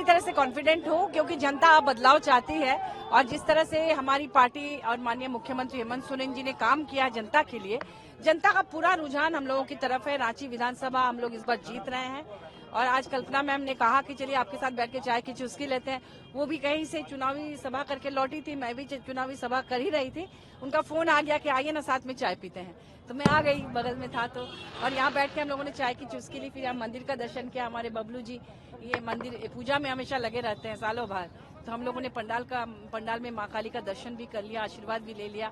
पूरी तरह से कॉन्फिडेंट हूँ क्योंकि जनता अब बदलाव चाहती है और जिस तरह से हमारी पार्टी और माननीय मुख्यमंत्री हेमंत सोरेन जी ने काम किया जनता के लिए, जनता का पूरा रुझान हम लोगों की तरफ है। रांची विधानसभा हम लोग इस बार जीत रहे हैं और आज कल्पना मैम ने कहा कि चलिए आपके साथ बैठ के चाय की चुस्की लेते हैं। वो भी कहीं से चुनावी सभा करके लौटी थी, मैं भी चुनावी सभा कर ही रही थी। उनका फोन आ गया कि आइए ना साथ में चाय पीते हैं, तो मैं आ गई, बगल में था तो। और यहाँ बैठ के हम लोगों ने चाय की चुस्की ली, फिर यहाँ मंदिर का दर्शन किया। हमारे बबलू जी ये मंदिर पूजा में हमेशा लगे रहते हैं सालों भर, तो हम लोगों ने पंडाल में माँ काली का दर्शन भी कर लिया, आशीर्वाद भी ले लिया।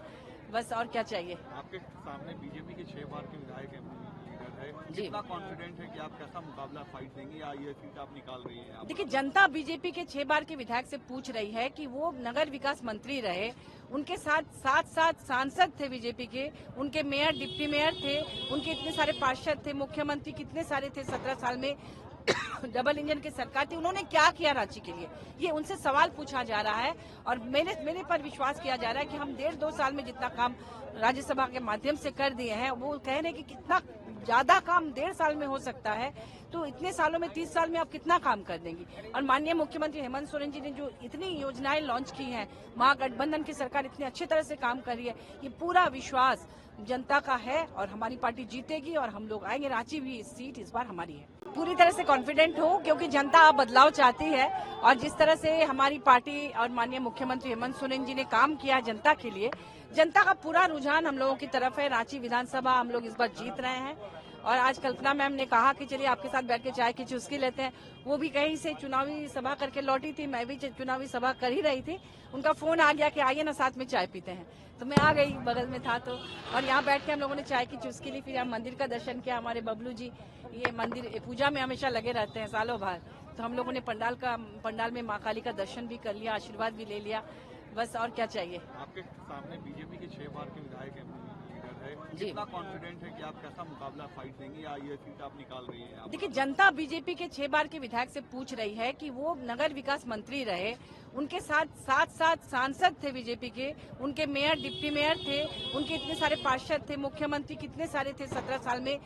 बस और क्या चाहिए। आपके सामने बीजेपी के 6 बार के विधायक लीडर है, कितना कॉन्फिडेंट है कि आप कैसा मुकाबला फाइट देंगे या ये सीट आप निकाल रही हैं? देखिए, जनता बीजेपी के 6 बार के विधायक से पूछ रही है कि वो नगर विकास मंत्री रहे, उनके साथ सांसद थे बीजेपी के, उनके मेयर डिप्टी मेयर थे, उनके इतने सारे पार्षद थे, मुख्यमंत्री कितने सारे थे 17 साल में डबल इंजन की सरकार थी, उन्होंने क्या किया रांची के लिए, ये उनसे सवाल पूछा जा रहा है। और मेरे पर विश्वास किया जा रहा है कि हम 1.5-2 साल में जितना काम राज्यसभा के माध्यम से कर दिए हैं, वो कह रहे हैं कि कितना ज्यादा काम 1.5 साल में हो सकता है, तो इतने सालों में 30 साल में आप कितना काम कर देंगी। और माननीय मुख्यमंत्री हेमंत सोरेन जी ने जो इतनी योजनाएं लॉन्च की हैं, महागठबंधन की सरकार इतनी अच्छी तरह से काम कर रही है, ये पूरा विश्वास जनता का है और हमारी पार्टी जीतेगी और हम लोग आएंगे। रांची भी इस सीट इस बार हमारी है। पूरी तरह से कॉन्फिडेंट हूँ क्योंकि जनता अब बदलाव चाहती है और जिस तरह से हमारी पार्टी और माननीय मुख्यमंत्री हेमंत सोरेन जी ने काम किया जनता के लिए, जनता का पूरा रुझान हम लोगों की तरफ है। रांची विधानसभा हम लोग इस बार जीत रहे हैं और आज कल्पना मैम ने कहा कि चलिए आपके साथ बैठ के चाय की चुस्की लेते हैं। वो भी कहीं से चुनावी सभा करके लौटी थी, मैं भी चुनावी सभा कर ही रही थी। उनका फोन आ गया कि आइए ना साथ में चाय पीते हैं, तो मैं आ गई, बगल में था तो। और यहाँ बैठ के हम लोगों ने चाय की चुस्की ली, फिर यहाँ मंदिर का दर्शन किया। हमारे बबलू जी ये मंदिर पूजा में हमेशा लगे रहते हैं सालों भर, तो हम लोगों ने पंडाल में माँ काली का दर्शन भी कर लिया, आशीर्वाद भी ले लिया। बस और क्या चाहिए। आपके सामने बीजेपी के 6 बार के विधायक लीडर है, कितना कॉन्फिडेंट है कि आप कैसा मुकाबला फाइट देंगे या ये सीट आप निकाल रही हैं? देखिए, जनता बीजेपी के 6 बार के विधायक से पूछ रही है कि वो नगर विकास मंत्री रहे, उनके साथ सांसद थे बीजेपी के, उनके मेयर डिप्टी मेयर थे, उनके इतने सारे पार्षद थे, मुख्यमंत्री कितने सारे थे 17 साल में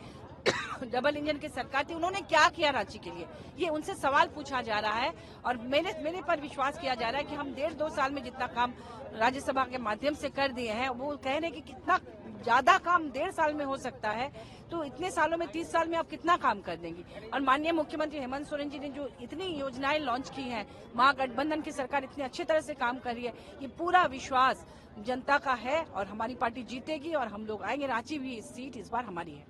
डबल इंजन की सरकार थी, उन्होंने क्या किया रांची के लिए, ये उनसे सवाल पूछा जा रहा है। और मेरे पर विश्वास किया जा रहा है कि हम 1.5-2 साल में जितना काम राज्यसभा के माध्यम से कर दिए हैं, वो कह रहे हैं कि कितना ज्यादा काम 1.5 साल में हो सकता है, तो इतने सालों में 30 साल में आप कितना काम कर देंगी। और माननीय मुख्यमंत्री हेमंत सोरेन जी ने जो इतनी योजनाएं लॉन्च की हैं, महागठबंधन की सरकार इतनी अच्छी तरह से काम कर रही है, ये पूरा विश्वास जनता का है और हमारी पार्टी जीतेगी और हम लोग आएंगे। रांची भी इस सीट इस बार हमारी है।